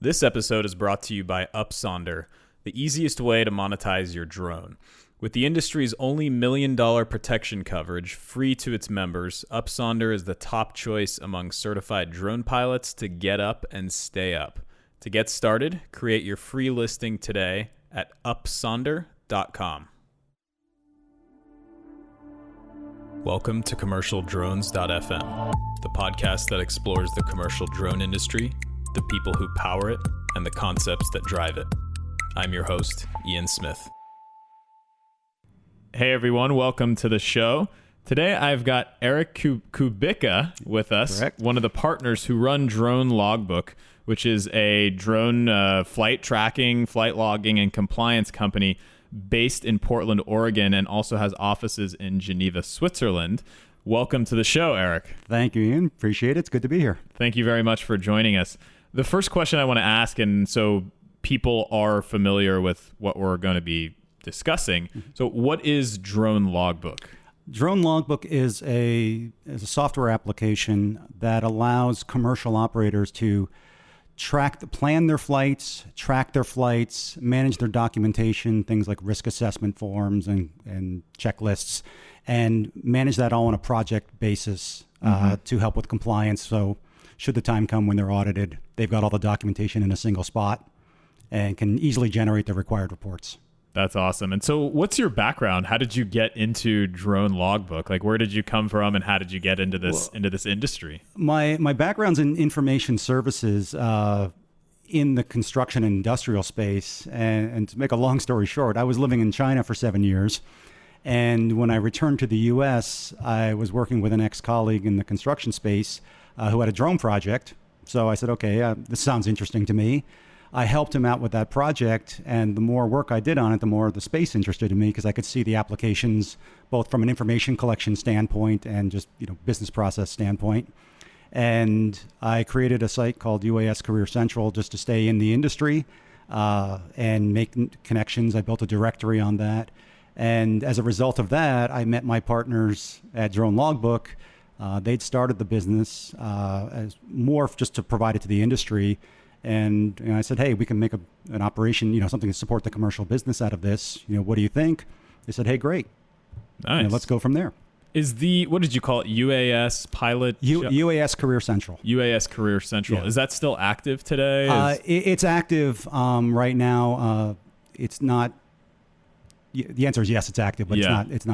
This episode is brought to you by Upsonder, the easiest way to monetize your drone. With the industry's only $1 million protection coverage free to its members, Upsonder is the top choice among certified drone pilots to get up and stay up. To get started, create your free listing today at upsonder.com. Welcome to CommercialDrones.fm, the podcast that explores the commercial drone industry, the people who power it, and the concepts that drive it. I'm your host, Ian Smith. Hey everyone, welcome to the show. Today I've got Eric Kubicka with us, Correct. One of the partners who run DroneLogbook, which is a drone flight tracking, flight logging, and compliance company based in Portland, Oregon, and also has offices in Geneva, Switzerland. Welcome to the show, Eric. Thank you, Ian. Appreciate it. It's good to be here. Thank you very much for joining us. The first question I want to ask, and so people are familiar with what we're going to be discussing. So what is DroneLogbook? DroneLogbook is a software application that allows commercial operators to plan their flights, track their flights, manage their documentation, things like risk assessment forms and checklists, and manage that all on a project basis to help with compliance. So should the time come when they're audited, they've got all the documentation in a single spot and can easily generate the required reports. That's awesome. And so what's your background? How did you get into DroneLogbook? Like, where did you come from and how did you get into this industry? My background's in information services in the construction and industrial space. And to make a long story short, I was living in China for 7 years. And when I returned to the U.S., I was working with an ex-colleague in the construction space who had a drone project. So I said, okay, this sounds interesting to me. I helped him out with that project, and the more work I did on it, the more the space interested in me because I could see the applications both from an information collection standpoint and just business process standpoint. And I created a site called UAS Career Central just to stay in the industry and make connections. I built a directory on that. And as a result of that, I met my partners at DroneLogbook. They'd started the business as more just to provide it to the industry. And I said, hey, we can make an operation, something to support the commercial business out of this. What do you think? They said, hey, great. Nice. Let's go from there. What did you call it? UAS pilot? UAS Career Central. UAS Career Central. Yeah. Is that still active today? It's active right now. It's not. The answer is yes, it's active, but it's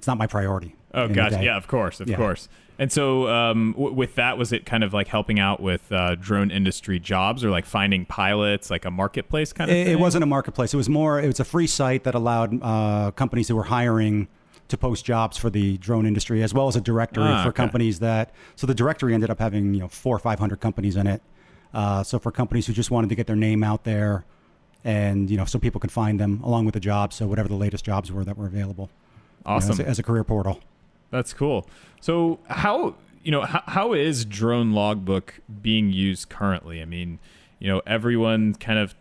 not my priority. Oh, gotcha. Yeah, of course. And so with that, was it kind of like helping out with drone industry jobs or like finding pilots, like a marketplace kind of thing? It wasn't a marketplace. It was a free site that allowed companies who were hiring to post jobs for the drone industry, as well as a directory for companies so the directory ended up having 400 or 500 companies in it. So for companies who just wanted to get their name out there, and so people could find them along with the jobs, so whatever the latest jobs were that were available. Awesome. As a career portal. That's cool. So how is DroneLogbook being used currently? I mean, everyone kind of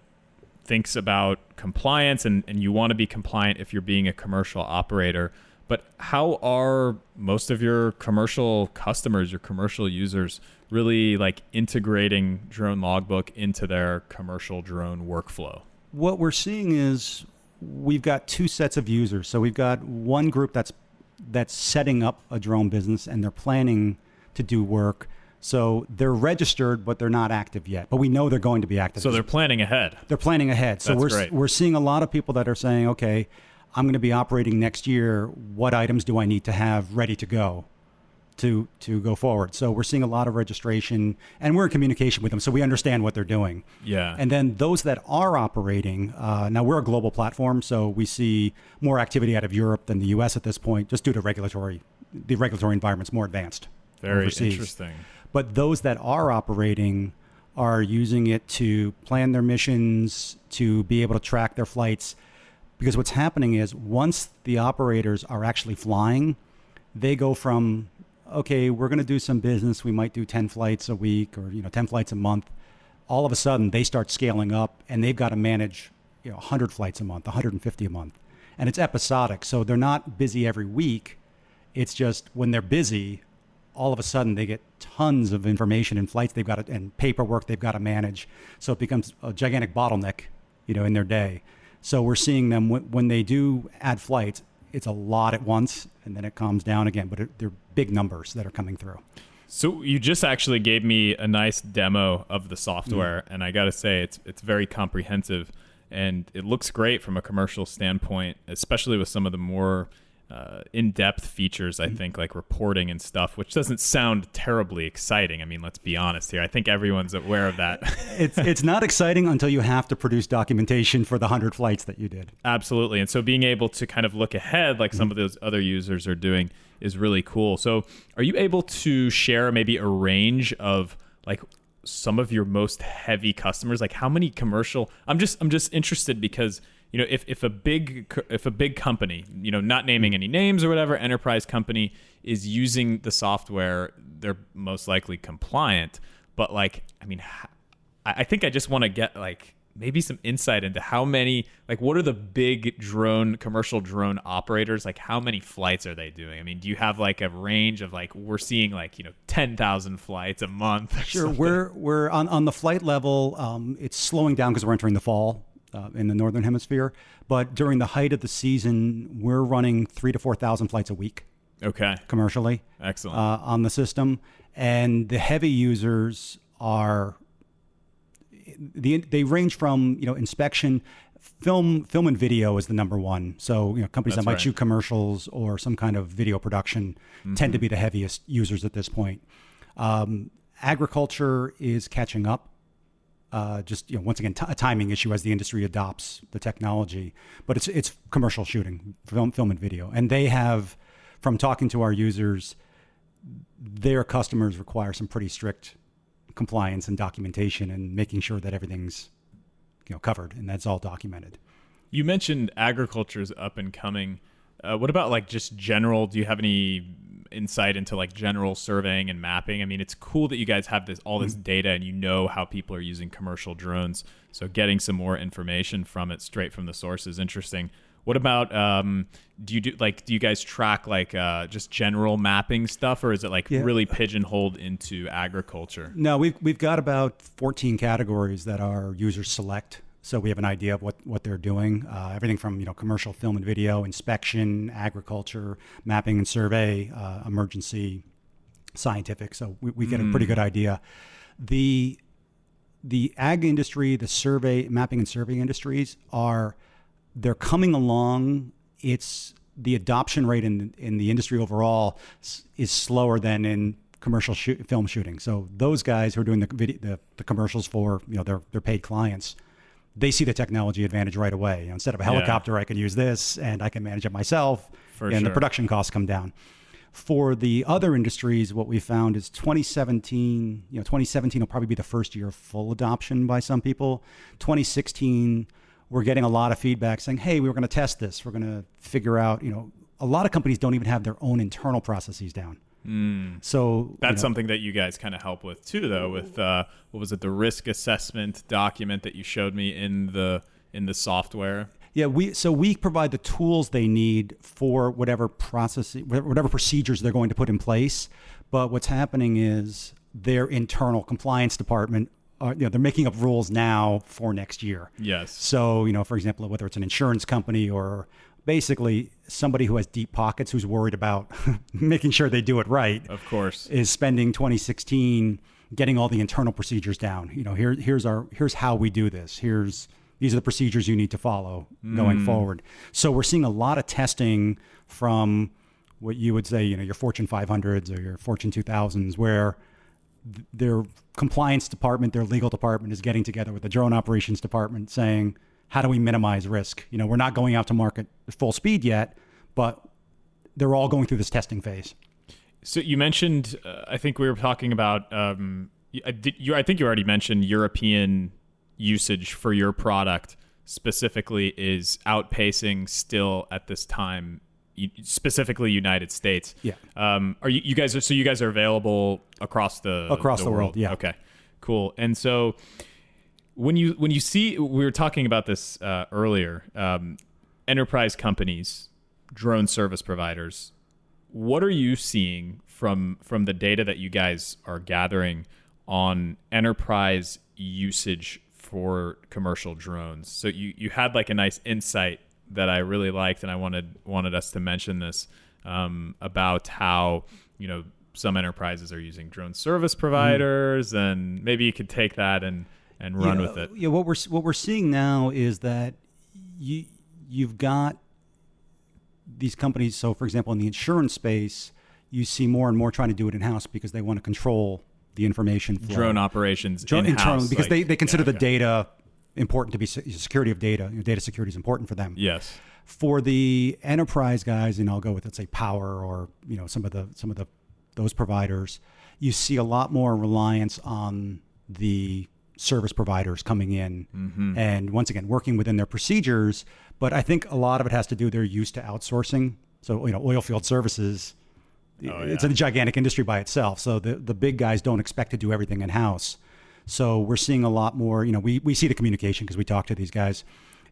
thinks about compliance and you want to be compliant if you're being a commercial operator, but how are most of your commercial customers, your commercial users really like integrating DroneLogbook into their commercial drone workflow? What we're seeing is we've got two sets of users. So we've got one group that's setting up a drone business and they're planning to do work. So they're registered, but they're not active yet. But we know they're going to be active. So they're planning ahead. So we're seeing a lot of people that are saying, okay, I'm going to be operating next year. What items do I need to have ready to go to go forward? So we're seeing a lot of registration and we're in communication with them. So we understand what they're doing. Yeah. And then those that are operating, now we're a global platform. So we see more activity out of Europe than the US at this point, just due to the regulatory environment's more advanced. Very overseas. Interesting. But those that are operating are using it to plan their missions, to be able to track their flights. Because what's happening is once the operators are actually flying, they go from, okay, we're going to do some business. We might do 10 flights a week or 10 flights a month. All of a sudden, they start scaling up and they've got to manage 100 flights a month, 150 a month. And it's episodic. So they're not busy every week. It's just when they're busy, all of a sudden they get tons of information and flights they've got to, and paperwork they've got to manage. So it becomes a gigantic bottleneck, in their day. So we're seeing them when they do add flights, it's a lot at once, and then it calms down again. But they're big numbers that are coming through. So you just actually gave me a nice demo of the software, and I got to say it's very comprehensive, and it looks great from a commercial standpoint, especially with some of the more in-depth features, I think, like reporting and stuff, which doesn't sound terribly exciting. I mean, let's be honest here. I think everyone's aware of that. It's not exciting until you have to produce documentation for the 100 flights that you did. Absolutely. And so being able to kind of look ahead like some of those other users are doing is really cool. So are you able to share maybe a range of like some of your most heavy customers? Like how many commercial? I'm just interested because if a big company, not naming any names or whatever, enterprise company is using the software, they're most likely compliant. But I think I just want to get maybe some insight into how many, what are the big commercial drone operators? Like how many flights are they doing? I mean, do you have a range of we're seeing 10,000 flights a month? Sure. We're on the flight level. It's slowing down because we're entering the fall. In the Northern Hemisphere. But during the height of the season, we're running 3,000 to 4,000 flights a week. Okay. Commercially. Excellent. On the system. And the heavy users they range from, inspection, film and video is the number one. So, companies that might shoot commercials or some kind of video production tend to be the heaviest users at this point. Agriculture is catching up. Once again, a timing issue as the industry adopts the technology, but it's commercial shooting, film and video. And they have, from talking to our users, their customers require some pretty strict compliance and documentation and making sure that everything's, covered and that's all documented. You mentioned agriculture is up and coming. What about just general? Do you have any insight into general surveying and mapping? I mean, it's cool that you guys have all this data and how people are using commercial drones. So getting some more information from it straight from the source is interesting. What about do you guys track just general mapping stuff, or is it really pigeonholed into agriculture? No, we've got about 14 categories that our users select. So we have an idea of what they're doing. Everything from commercial film and video, inspection, agriculture, mapping and survey, emergency, scientific. So we get a pretty good idea. The ag industry, the mapping and survey industries they're coming along. It's the adoption rate in the industry overall is slower than in commercial film shooting. So those guys who are doing the commercials for their paid clients, they see the technology advantage right away. Instead of a helicopter, I can use this and I can manage it myself. The production costs come down. For the other industries, what we found is 2017 will probably be the first year of full adoption by some people. 2016, we're getting a lot of feedback saying, hey, we were going to test this. We're going to figure out, a lot of companies don't even have their own internal processes down. So that's something that you guys kind of help with too, though, with what was it, the risk assessment document that you showed me in the software? Yeah, we provide the tools they need for whatever procedures they're going to put in place. But what's happening is their internal compliance department, they're making up rules now for next year. Yes. So, for example, whether it's an insurance company or basically somebody who has deep pockets who's worried about making sure they do it right. Of course. Is spending 2016 getting all the internal procedures down. Here's how we do this. These are the procedures you need to follow going forward. So we're seeing a lot of testing from what you would say, your Fortune 500s or your Fortune 2000s, where their compliance department, their legal department is getting together with the drone operations department saying, how do we minimize risk? We're not going out to market at full speed yet, but they're all going through this testing phase. So you mentioned, I think we were talking about, I think you already mentioned European usage for your product specifically is outpacing still at this time, specifically United States. Yeah. Are you guys are available across the world? Yeah. Okay, cool. And so when you see, we were talking about this earlier, enterprise companies, drone service providers, what are you seeing from the data that you guys are gathering on enterprise usage for commercial drones? So you had like a nice insight that I really liked, and I wanted us to mention this about how, you know, some enterprises are using drone service providers, and maybe you could take that and run with it. Yeah, what we're seeing now is that you've got these companies. So, for example, in the insurance space, you see more and more trying to do it in-house because they want to control the information flow. Drone operations in-house. Because they consider the data important to be security of data. Data security is important for them. Yes. For the enterprise guys, and I'll go with, let's say, Power or some of those providers, you see a lot more reliance on the service providers coming in and once again working within their procedures. But I think a lot of it has to do, they're used to outsourcing. So oil field services, it's a gigantic industry by itself. So the big guys don't expect to do everything in house. So we're seeing a lot more. We see the communication because we talk to these guys.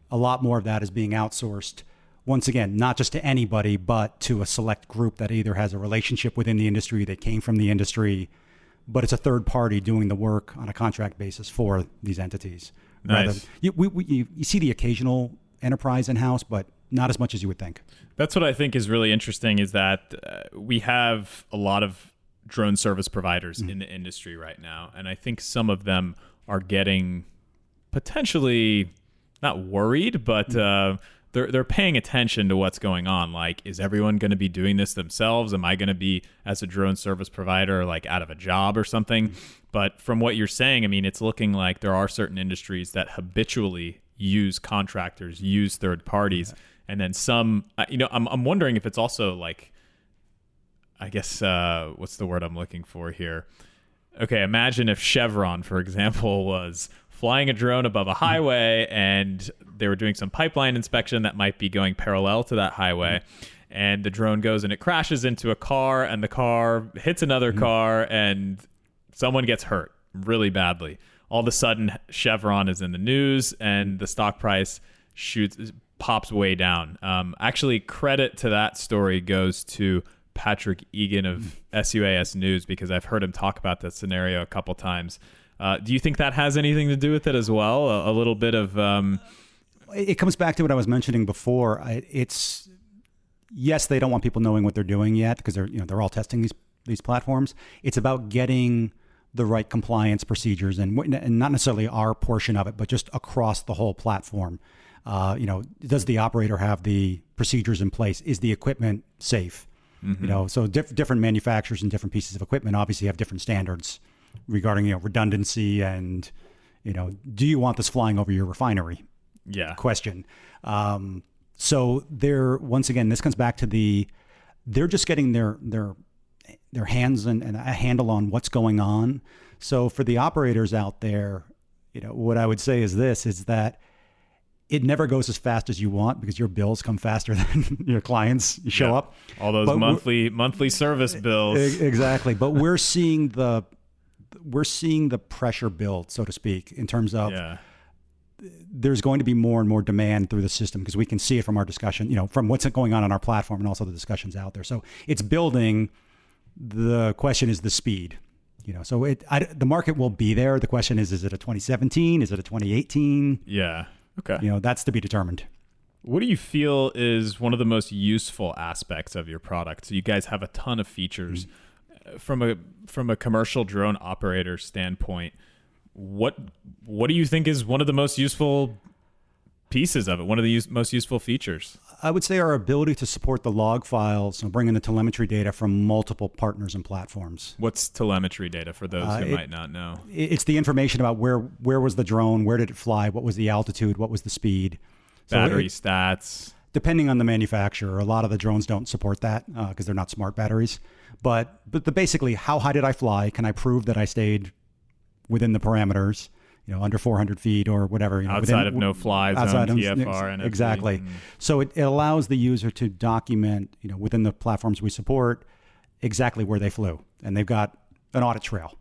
A lot more of that is being outsourced. Once again, not just to anybody, but to a select group that either has a relationship within the industry, they came from the industry, but it's a third party doing the work on a contract basis for these entities. Nice. You see the occasional enterprise in-house, but not as much as you would think. That's what I think is really interesting, is that we have a lot of drone service providers in the industry right now, and I think some of them are getting potentially not worried, but they're paying attention to what's going on. Like, is everyone going to be doing this themselves? Am I going to be, as a drone service provider, like out of a job or something? But from what you're saying, I mean, it's looking like there are certain industries that habitually use contractors, use third parties, and then some. I'm wondering if it's also like, I guess, what's the word I'm looking for here? Okay, imagine if Chevron, for example, was flying a drone above a highway and they were doing some pipeline inspection that might be going parallel to that highway, and the drone goes and it crashes into a car, and the car hits another car, and someone gets hurt really badly. All of a sudden, Chevron is in the news, and the stock price pops way down. Actually, credit to that story goes to Patrick Egan of SUAS News, because I've heard him talk about that scenario a couple times. Do you think that has anything to do with it as well? A little bit of... It comes back to what I was mentioning before. It's, yes, they don't want people knowing what they're doing yet because they're all testing these platforms. It's about getting the right compliance procedures and not necessarily our portion of it, but just across the whole platform. Does the operator have the procedures in place? Is the equipment safe? So different manufacturers and different pieces of equipment obviously have different standards regarding redundancy and do you want this flying over your refinery? Question. So once again, this comes back to they're just getting their hands and a handle on what's going on. So for the operators out there, what I would say is that it never goes as fast as you want because your bills come faster than your clients show up. All those monthly service bills. Exactly. But we're seeing the pressure build, so to speak, in terms of there's going to be more and more demand through the system because we can see it from our discussion, from what's going on our platform and also the discussions out there. So it's building. The question is the speed. So the market will be there. The question is it a 2017? Is it a 2018? Yeah. Okay. That's to be determined. What do you feel is one of the most useful aspects of your product? So you guys have a ton of features. From a commercial drone operator standpoint, what do you think is one of the most useful pieces of it? One of the most useful features? I would say our ability to support the log files and bring in the telemetry data from multiple partners and platforms. What's telemetry data for those who might not know? It's the information about where was the drone, where did it fly, what was the altitude, what was the speed. Battery stats. Depending on the manufacturer, a lot of the drones don't support that because they're not smart batteries. But basically, how high did I fly? Can I prove that I stayed within the parameters? Under 400 feet or whatever. Outside of no-fly zone, TFR, NFV. Exactly. So it allows the user to document, within the platforms we support, exactly where they flew. And they've got an audit trail.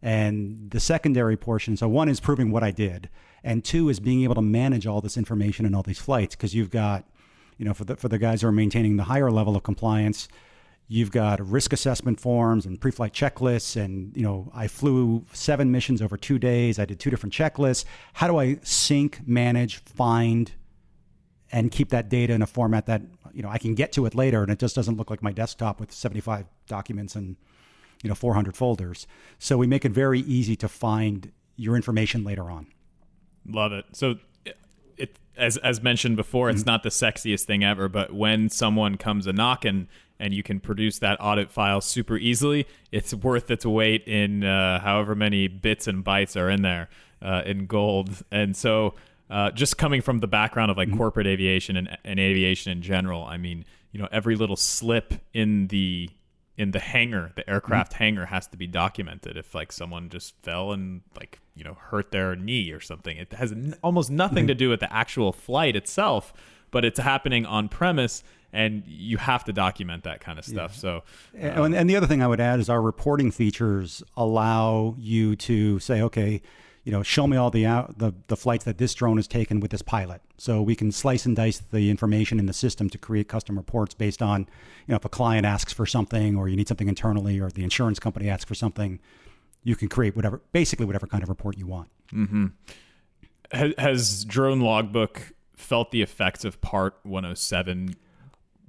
And the secondary portion, so one is proving what I did. And two is being able to manage all this information and all these flights. Because you've got, for the guys who are maintaining the higher level of compliance, You've got risk assessment forms and pre-flight checklists. And, I flew 7 missions over 2 days. I did 2 different checklists. How do I sync, manage, find, and keep that data in a format that, I can get to it later and it just doesn't look like my desktop with 75 documents and, 400 folders. So we make it very easy to find your information later on. Love it. So it as mentioned before, it's not the sexiest thing ever, but when someone comes a knocking and you can produce that audit file super easily, it's worth its weight in however many bits and bytes are in there in gold. And so just coming from the background of like corporate aviation and aviation in general, I mean, every little slip in the hangar, the aircraft hangar, has to be documented. If like someone just fell and like, hurt their knee or something, it has almost nothing to do with the actual flight itself, but it's happening on premise and you have to document that kind of stuff. So, and the other thing I would add is our reporting features allow you to say, okay, show me all the flights that this drone has taken with this pilot. So we can slice and dice the information in the system to create custom reports based on, if a client asks for something or you need something internally or the insurance company asks for something, you can create basically whatever kind of report you want. Mm-hmm. Has DroneLogbook felt the effects of Part 107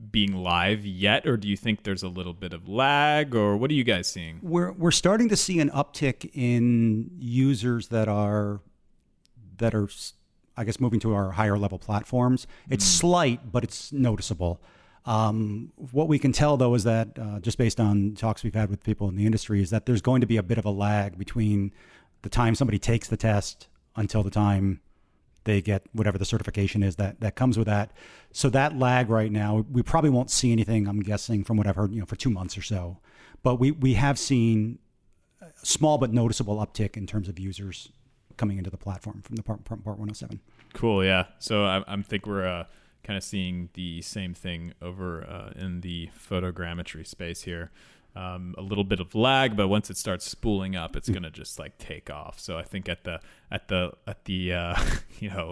being live yet, or do you think there's a little bit of lag, or what are you guys seeing? We're starting to see an uptick in users that are, I guess, moving to our higher level platforms. It's slight, but it's noticeable. What we can tell, though, is that just based on talks we've had with people in the industry, is that there's going to be a bit of a lag between the time somebody takes the test until the time they get whatever the certification is that comes with that. So that lag right now, we probably won't see anything, I'm guessing, from what I've heard, for 2 months or so. But we have seen a small but noticeable uptick in terms of users coming into the platform from the Part 107. Cool, yeah. So I think we're kind of seeing the same thing over in the photogrammetry space here. A little bit of lag, but once it starts spooling up, it's gonna just like take off. So I think at the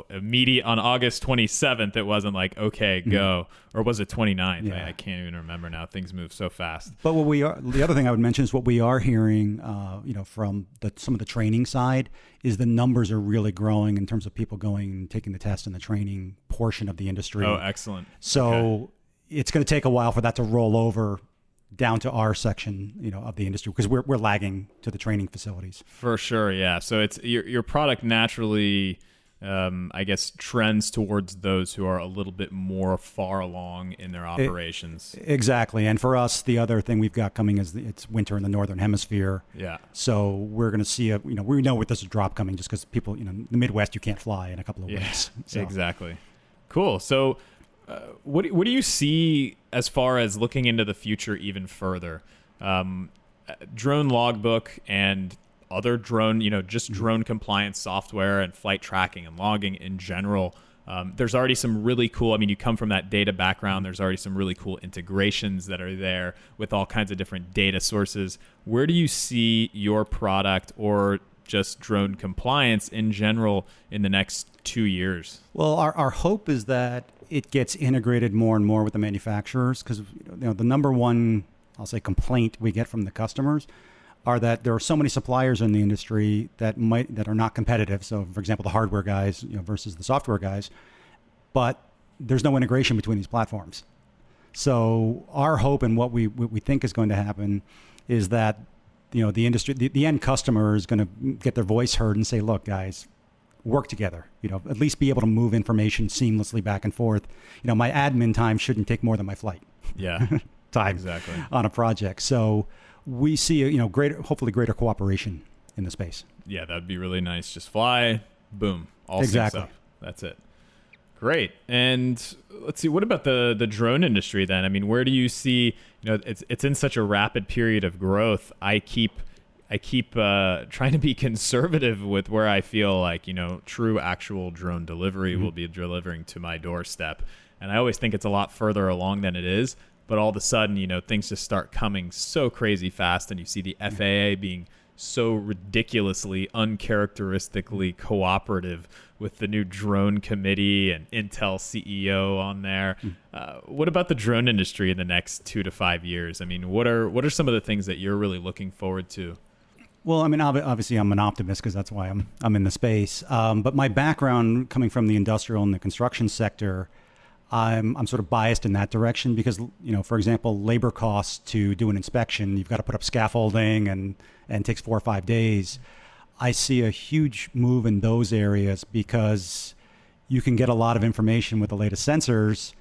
immediate on August 27th, it wasn't like okay go, or was it 29th? Yeah. I can't even remember now. Things move so fast. But the other thing I would mention is what we are hearing, from some of the training side, is the numbers are really growing in terms of people going and taking the test in the training portion of the industry. Oh, excellent. So it's going to take a while for that to roll over down to our section, of the industry, because we're lagging to the training facilities. For sure, yeah. So it's your product naturally, I guess, trends towards those who are a little bit more far along in their operations. Exactly. And for us, the other thing we've got coming is it's winter in the Northern Hemisphere. Yeah. So we're going to see we know with this drop coming just because people, in the Midwest, you can't fly in a couple of weeks. So. Exactly. Cool. So what do you see as far as looking into the future even further? DroneLogbook and other drone, drone compliance software and flight tracking and logging in general. There's already some really cool, you come from that data background, there's already some really cool integrations that are there with all kinds of different data sources. Where do you see your product or just drone compliance in general in the next 2 years? Well, our hope is that it gets integrated more and more with the manufacturers, because the number one, I'll say, complaint we get from the customers are that there are so many suppliers in the industry that are not competitive. So, for example, the hardware guys versus the software guys, but there's no integration between these platforms. So our hope and what we think is going to happen is that the industry, the end customer is going to get their voice heard and say, look, guys, work together, at least be able to move information seamlessly back and forth. My admin time shouldn't take more than my flight time exactly on a project. So we see, hopefully greater cooperation in the space. Yeah, that'd be really nice. Just fly, boom, all exactly. syncs up. That's it. Great. And let's see, what about the drone industry then? Where do you see, it's in such a rapid period of growth. I keep trying to be conservative with where I feel like, true actual drone delivery will be delivering to my doorstep. And I always think it's a lot further along than it is. But all of a sudden, things just start coming so crazy fast. And you see the FAA being so ridiculously, uncharacteristically cooperative with the new drone committee and Intel CEO on there. What about the drone industry in the next 2 to 5 years? I mean, what are some of the things that you're really looking forward to? Well, I mean, obviously, I'm an optimist because that's why I'm in the space. But my background coming from the industrial and the construction sector, I'm sort of biased in that direction because, for example, labor costs to do an inspection, you've got to put up scaffolding and it takes 4 or 5 days. I see a huge move in those areas because you can get a lot of information with the latest sensors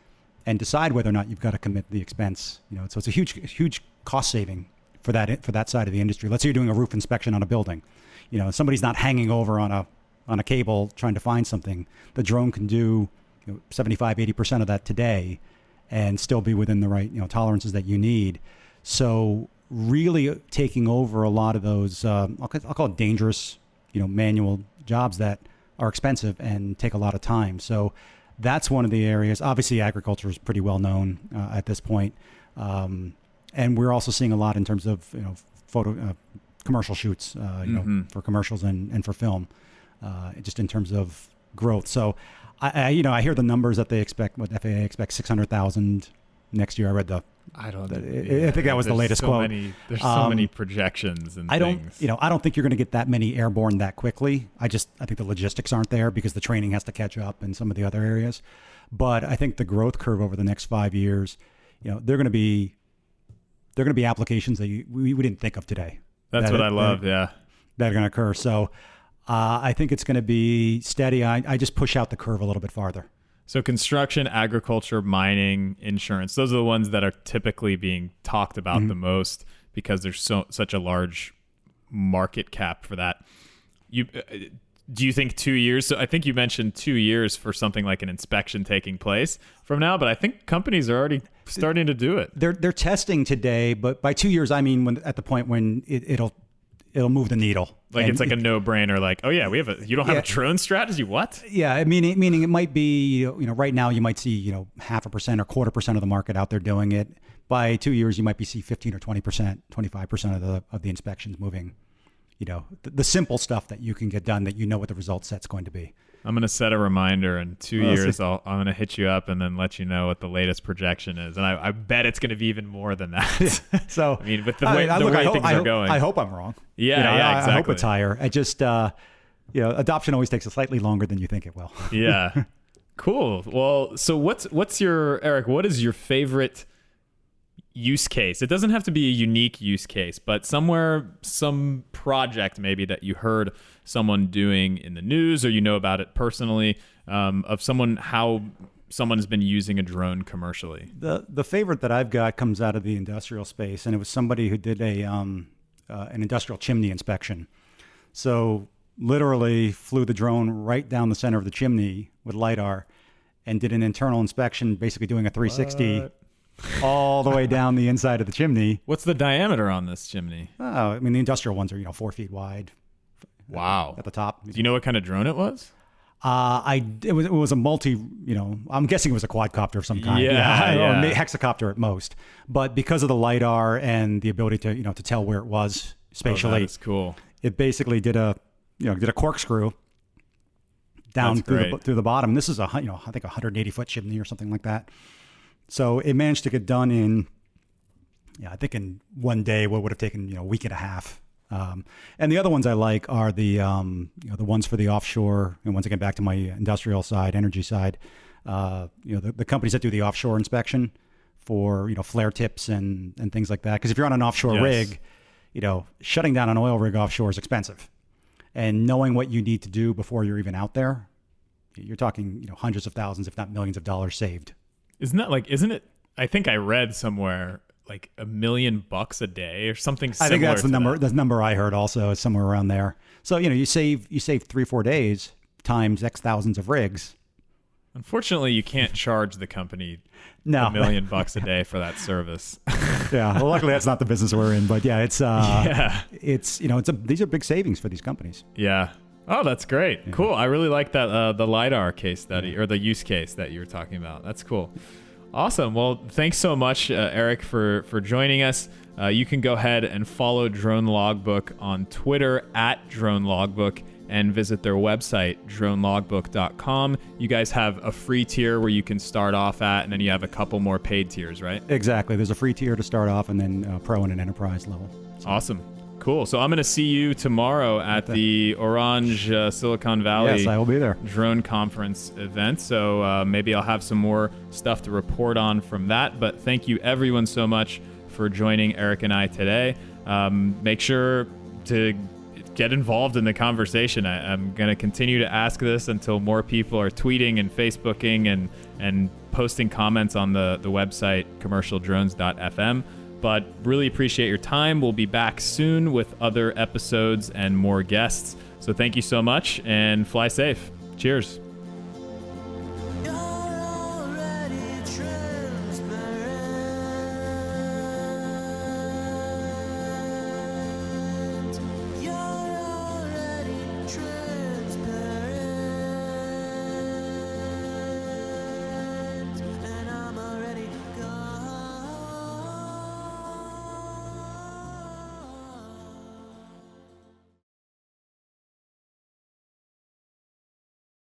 and decide whether or not you've got to commit the expense. So it's a huge cost saving for that side of the industry. Let's say you're doing a roof inspection on a building. Somebody's not hanging over on a cable trying to find something. The drone can do 75-80% of that today and still be within the right tolerances that you need. So really taking over a lot of those I'll call it dangerous manual jobs that are expensive and take a lot of time. So that's one of the areas. Obviously agriculture is pretty well known at this point, and we're also seeing a lot in terms of photo commercial shoots for commercials and for film, just in terms of growth. So I hear the numbers that they expect. What FAA expects 600,000 next year. I read I think that was the latest quote. There's so many projections and things. I don't think you're going to get that many airborne that quickly. I think the logistics aren't there because the training has to catch up in some of the other areas. But I think the growth curve over the next 5 years, they're going to be applications that we didn't think of today. That's what I love. That are going to occur. So I think it's going to be steady. I just push out the curve a little bit farther. So construction, agriculture, mining, insurance, those are the ones that are typically being talked about the most because there's such a large market cap for that. Do you think 2 years? So I think you mentioned 2 years for something like an inspection taking place from now, but I think companies are already starting to do it. They're testing today, but by 2 years, I mean at the point when it'll move the needle. Like it's like a no-brainer. Like, oh yeah, you don't have a drone strategy. What? Yeah, meaning it might be right now you might see 0.5% or 0.25% of the market out there doing it. By 2 years, you might be see 15 or 20%, 25% of the inspections moving. The simple stuff that you can get done that what the result set's going to be. I'm going to set a reminder in 2 years. I'm going to hit you up and then let you know what the latest projection is. And I bet it's going to be even more than that. So, I mean, with the way things are going. I hope I'm wrong. Yeah, exactly. I hope it's higher. I just, adoption always takes slightly longer than you think it will. Yeah. Cool. Well, so what's Eric, what is your favorite use case? It doesn't have to be a unique use case, but some project maybe that you heard someone doing in the news or about it personally, of how someone has been using a drone commercially. The favorite that I've got comes out of the industrial space, and it was somebody who did an industrial chimney inspection. So literally flew the drone right down the center of the chimney with LiDAR and did an internal inspection, basically doing a 360 all the way down the inside of the chimney. What's the diameter on this chimney? Oh, I mean, the industrial ones are 4 feet wide. Wow. At the top. Do you know what kind of drone it was? It was a multi, I'm guessing it was a quadcopter of some kind. Yeah. Or hexacopter at most. But because of the LiDAR and the ability to to tell where it was spatially, that is cool. It basically did a corkscrew down through the bottom. This is I think 180-foot chimney or something like that. So it managed to get done in, I think in one day, what would have taken a week and a half. And the other ones I like are the ones for the offshore. And once again, back to my industrial side, energy side, the companies that do the offshore inspection for flare tips and things like that. Because if you're on an offshore rig, shutting down an oil rig offshore is expensive, and knowing what you need to do before you're even out there, you're talking hundreds of thousands, if not millions of dollars saved. Isn't it? I think I read somewhere like $1 million a day or something similar. I think that's the number. That. The number I heard also is somewhere around there. So you save 3-4 days times X thousands of rigs. Unfortunately, you can't charge the company $1 million a day for that service. Yeah, well, luckily that's not the business we're in. But yeah, these are big savings for these companies. Yeah. Oh, that's great. Yeah. Cool. I really like that the LiDAR case study or the use case that you were talking about. That's cool. Awesome. Well, thanks so much, Eric, for joining us. You can go ahead and follow Drone Logbook on Twitter at Drone Logbook and visit their website, DroneLogbook.com. You guys have a free tier where you can start off at, and then you have a couple more paid tiers, right? Exactly. There's a free tier to start off, and then pro and an enterprise level. So. Awesome. Cool. So I'm going to see you tomorrow at the Orange Silicon Valley Yes, I will be there. Drone Conference event. So maybe I'll have some more stuff to report on from that. But thank you everyone so much for joining Eric and I today. Make sure to get involved in the conversation. I'm going to continue to ask this until more people are tweeting and Facebooking and posting comments on the website commercialdrones.fm. But really appreciate your time. We'll be back soon with other episodes and more guests. So thank you so much and fly safe. Cheers.